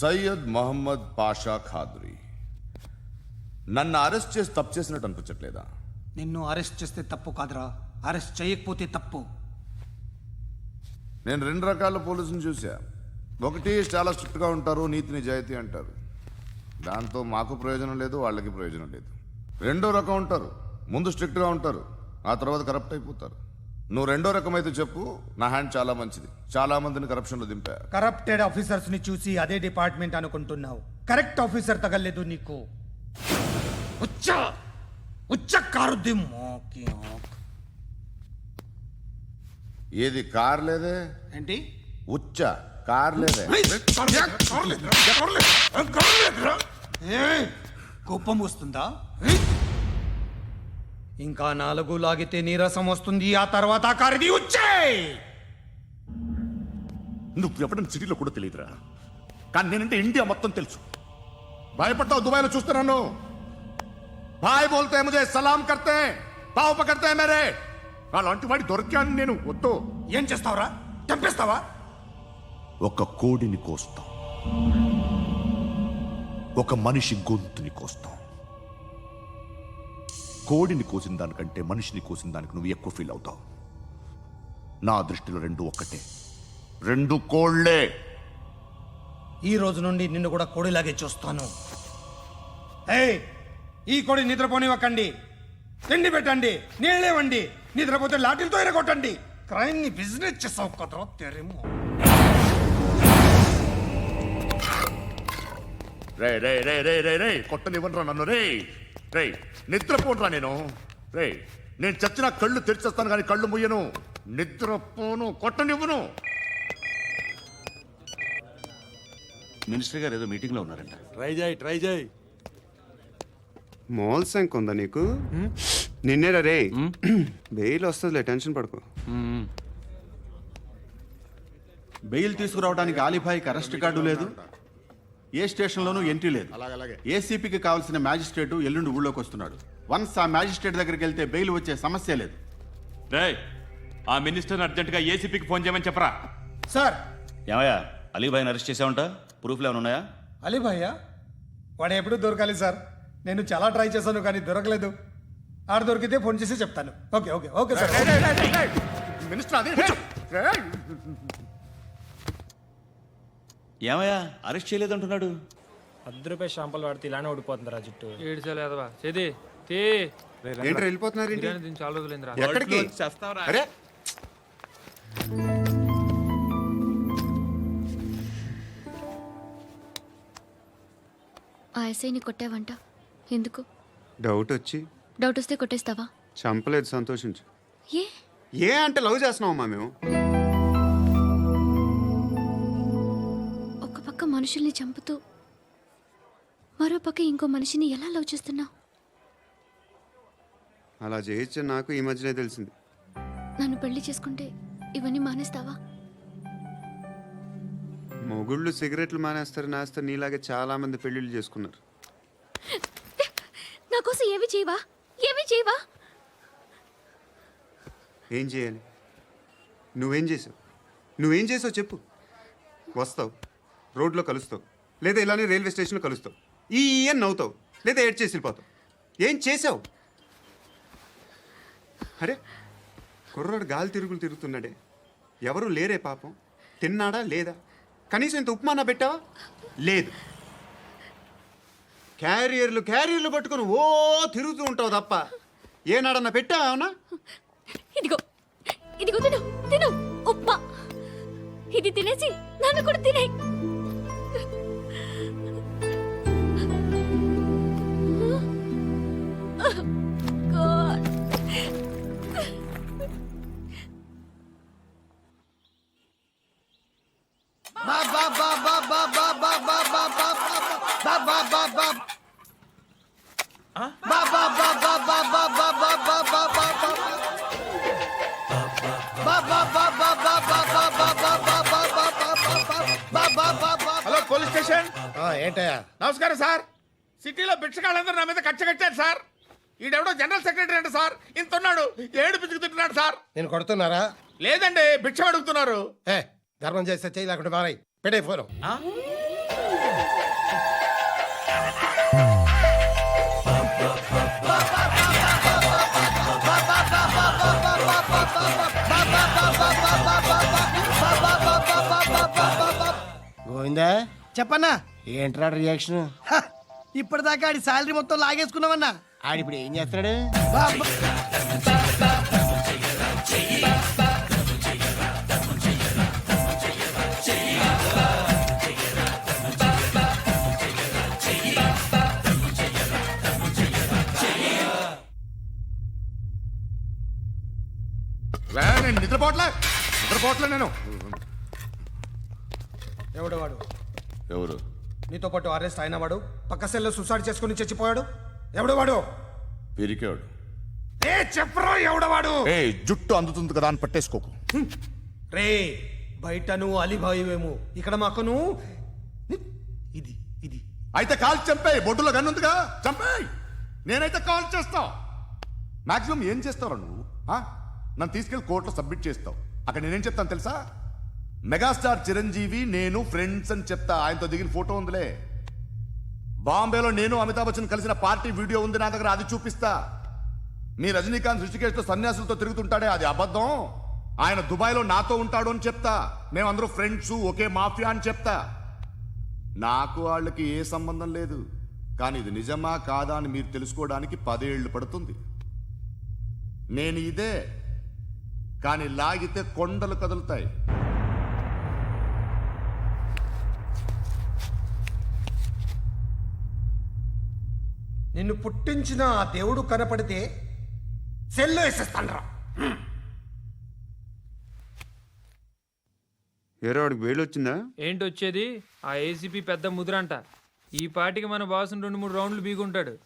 సయ్యద్ మొహమ్మద్ పాషా ఖాద్రీ. నన్ను అరెస్ట్ చేసి తప్పు చేసినట్టు అనిపించట్లేదా? నిన్ను అరెస్ట్ చేస్తే తప్పు కాదురా, అరెస్ట్ చేయకపోతే తప్పు. నేను రెండు రకాల పోలీసుని చూసా. ఒకటి చాలా స్ట్రిక్ట్గా ఉంటారు, నీతి నిజాయితీ అంటారు, దాంతో మాకు ప్రయోజనం లేదు, వాళ్ళకి ప్రయోజనం లేదు. రెండో రకం ఉంటారు, ముందు స్ట్రిక్ట్గా ఉంటారు, ఆ తర్వాత కరప్ట్ అయిపోతారు. నువ్వు రెండో రకం అయితే చెప్పు. నా హ్యాండ్ చాలా మంచిది, చాలా మందిని కరప్షన్లో దింపా. కరప్టెడ్ ఆఫీసర్స్ ని చూసి అదే డిపార్ట్మెంట్ అనుకుంటున్నావు. కరెక్ట్ ఆఫీసర్ తగలేదు నీకు. కారుద్ది మోకి ఆక్. ఏది కార్ లేదే ఏంటి? ఉచ్చ కార్ లేదే. కోపం వస్తుందా? ఇంకా 4 లాగితే నీరసం వస్తుంది, ఆ తర్వాత కారిది ఉచ్చే. నువ్వు ఎవడని సిటీలో కూడా తెలియదురా, కానీ నేనంటే ఇండియా మొత్తం తెలుసు. భయపడతావు? దుబాయ్లో చూస్తున్నాను. భాయ్ బోల్తే ముజే సలాం కర్తే పావు పకర్తే మేరే. అలాంటి వాడి దొరికాను నేను. వద్దు. ఏం చేస్తావురా? చంపేస్తావా? ఒక కోడిని కోస్తాం, ఒక మనిషి గొంతుని కోస్తాం. కోడిని కోసిన దానికంటే మనిషిని కోసిన దానికి నువ్వు ఎక్కువ ఫీల్ అవుతావు. నా దృష్టిలో రెండు ఒక్కటే, రెండు కోళ్లే. ఈ రోజు నుండి నిన్ను కూడా కోడిలాగే చూస్తాను. ఏయ్, ఈ కోడి నిద్రపోనివ్వకండి. తిండి పెట్టండి, నీళ్ళేవండి. నిద్రపోతే లాఠీలతో ఎరగొట్టండి. క్రైమ్ ని బిజినెస్ చేసావు కదరా తెరేమో. రే రే రే రే రే రే కొట్టనివ్వనరా నన్ను. రే రే నిద్రపోనరా నేను. రే నేను చచ్చిన కళ్ళు తెరిచేస్తాను కానీ కళ్ళు ముయ్యను. నిద్రపోను, కొట్టనివ్వను. మినిస్టర్ గారు ఏదో మీటింగ్లో ఉన్నారంట. ట్రై చేయి. మోల్ సంక్ ఉందా నీకు? నిన్నేరా రే. బెయిల్ వస్తుందిలే, టెన్షన్ పడుకో. బెయిల్ తీసుకురావడానికి ఆలిభాయికి అరెస్ట్ కార్డు లేదు, ఏ స్టేషన్లోనూ ఎంట్రీ లేదు. ఏసీపీకి కావాల్సిన మ్యాజిస్ట్రేటు ఎల్లుండి ఊళ్ళోకి వస్తున్నాడు. వన్స్ ఆ మ్యాజిస్ట్రేట్ దగ్గరికి వెళ్తే బెయిల్ వచ్చే సమస్య లేదు. రేయ్, ఆ మినిస్టర్ అర్జెంటుగా ఏసీపీకి ఫోన్ చేయమని చెప్పరా. సార్. ఏమయ్యా, అలీభాయిని అరెస్ట్ చేసావంట? ప్రూఫ్లు ఏమైనా ఉన్నాయా? అలీ భయ్యా వాడు ఎప్పుడు దొరకాలి సార్. నేను చాలా ట్రై చేశాను కానీ దొరకలేదు. ఆడ దొరికితే ఫోన్ చేసి చెప్తాను. Okay okay okay sir. Minister అదే. ఏమయ్యా, అరెస్ట్ చేయలేదంటున్నాడు? ₹10 షాంపూలు వాడితే ఇలానే ఓడిపోతుందిరా జుట్టు. ఏడ్చలేదవా చేది తీ. ఏంటి వెళ్ళిపోతున్నారు? బిర్యానీ తిని చాలా రోజులైందిరా. ఎక్కడికి? అరే ఆ ఎస్ఐని కొట్టావంట, ఎందుకు? డౌట్ వచ్చి. డౌట్ వస్తే కొట్టేస్తావా? చంపలేదు, సంతోషించు. ఏ ఏ అంటే లవ్ చేస్తున్నావమ్మా మేము. ఒక పక్క మనుషుల్ని చంపుతూ మరో పక్క ఇంకో మనిషిని ఎలా లవ్ చేస్తున్నావు? అలా చేయొచ్చు నాకు ఈ మధ్యనే తెలిసింది. నన్ను పెళ్లి చేసుకుంటే ఇవన్నీ మానేస్తావా? మొగుళ్ళు సిగరెట్లు మానేస్తారు, నాస్తారు. నీలాగే చాలా మంది పెళ్లిళ్ళు చేసుకున్నారు. నా కోసం ఏమి చేయవా? ఏమి చేయవా? ఏం చేయాలి? నువ్వేం చేసావు? నువ్వేం చేసావు చెప్పు. వస్తావు, రోడ్లో కలుస్తావు, లేదా ఇలానే రైల్వే స్టేషన్లో కలుస్తావు. ఈ అని నవ్వుతావు, లేదా ఏడ్ చేసి వెళ్ళిపోతావు. ఏం చేసావు? అరే కుర్రాడు గాలి తిరుగులు తిరుగుతున్నాడే, ఎవరు లేరే పాపం. తిన్నాడా లేదా? కనీసం ఇంత ఉప్మానా పెట్టావా? లేదు. క్యారియర్లు పట్టుకుని ఓ తిరుగుతూ ఉంటావు తప్ప ఏనాడన్నా పెట్టావా? అవునా? ఇదిగో ఇదిగో తిను తిను ఉప్మా. ఇది తినేసి నన్ను కూడా తినే. Hello police station. ఏంటయ్యా? నమస్కారం సార్. సిటీలో భిక్షగాళ్ళందరూ నా మీద కచ్చ కట్టారు సార్. ఈడెవడో జనరల్ సెక్రటరీ అంట సార్. ఇంత ఉన్నాడు, ఏడు పిచ్చుకు తింటున్నాడు సార్. నేను కొడుతున్నారా? లేదండి, భిక్ష అడుగుతున్నారు. ధర్మం చేస్తే చేయి, లేకుండా మారాయి. పెట్టే ఫోను. అర్థమైందా? చెప్పన్నా ఏంట్రా రియాక్షన్? హ, ఇప్పటిదాకా ఆడి శాలరీ మొత్తం లాగేసుకున్నావన్నా. ఆడిప్పుడు ఏం చేస్తున్నాడు? నేను నిద్రపోవట్లే నేను. ఎవడు వాడు? ఎవరు? నీతో పాటు అరెస్ట్ అయిన వాడు, పక్క సెల్లో సూసైడ్ చేసుకుని చచ్చిపోయాడు. ఎవడు వాడు? పిరికాడు. ఏ చెప్పరా ఎవడవాడు? ఏ జుట్టు అందుతుంది కదా అని పట్టేసుకోకు. రే బయట నువ్వు అలీబాయివేమో, ఇక్కడ మాకు నువ్వు ఇది ఇది అయితే కాల్ చంపేయి, బొడ్డులో గన్నుందిగా చంపేయి. నేనైతే కాల్ చేస్తా. మాక్సిమం ఏం చేస్తావు నువ్వు? నన్ను తీసుకెళ్లి కోర్టులో సబ్మిట్ చేస్తావు. అక్కడ నేనేం చెప్తాను తెలుసా? మెగాస్టార్ చిరంజీవి నేను ఫ్రెండ్స్ అని చెప్తా. ఆయనతో దిగిన ఫోటో ఉందిలే. బాంబేలో నేను అమితాబ్ బచ్చన్ కలిసిన పార్టీ వీడియో ఉంది నా దగ్గర, అది చూపిస్తా. మీ రజనీకాంత్ ఋషికేశ్తో సన్యాసులతో తిరుగుతుంటాడే, అది అబద్ధం. ఆయన దుబాయ్లో నాతో ఉంటాడు అని చెప్తా. మేమందరూ ఫ్రెండ్స్, ఒకే మాఫియా అని చెప్తా. నాకు వాళ్ళకి ఏ సంబంధం లేదు. కానీ ఇది నిజమా కాదా అని మీరు తెలుసుకోవడానికి 10 ఏళ్ళు పడుతుంది. నేను ఇదే, కానీ లాగితే కొండలు కదులుతాయి. నిన్ను పుట్టించిన ఆ దేవుడు కనపడితే సెల్లో వేసేస్తానరా. ఏరో వాడికి వేలు వచ్చిందా? ఏంటి వచ్చేది? ఆ ఏసీపీ పెద్ద ముద్రంట. ఈ పాటికి మన బాసుని 2-3 రౌండ్లు బీగుంటాడు.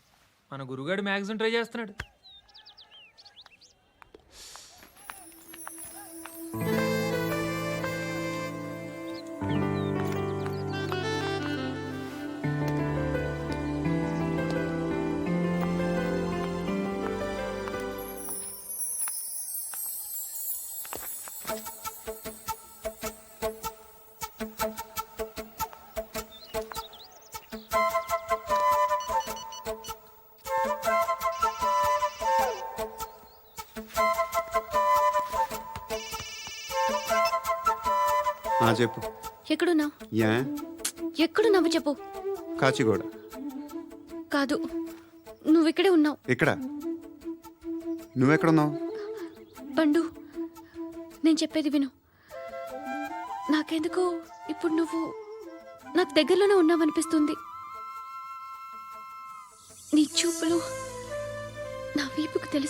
మన గురుగాడు మ్యాగజైన్ ట్రై చేస్తున్నాడు. చెప్పు. ఎక్కడున్నావు? యా ఎక్కడున్నావు చెప్పు. కాచిగూడ. కాదు, నువ్వు ఇక్కడే ఉన్నావు. ఇక్కడ నువ్వెక్కడున్నావు? పండు, నేను చెప్పేది విను. నాకెందుకో ఇప్పుడు నువ్వు నాకు దగ్గరలోనే ఉన్నావనిపిస్తుంది. నీ చూపులు నా వీపుకు తెలుసు.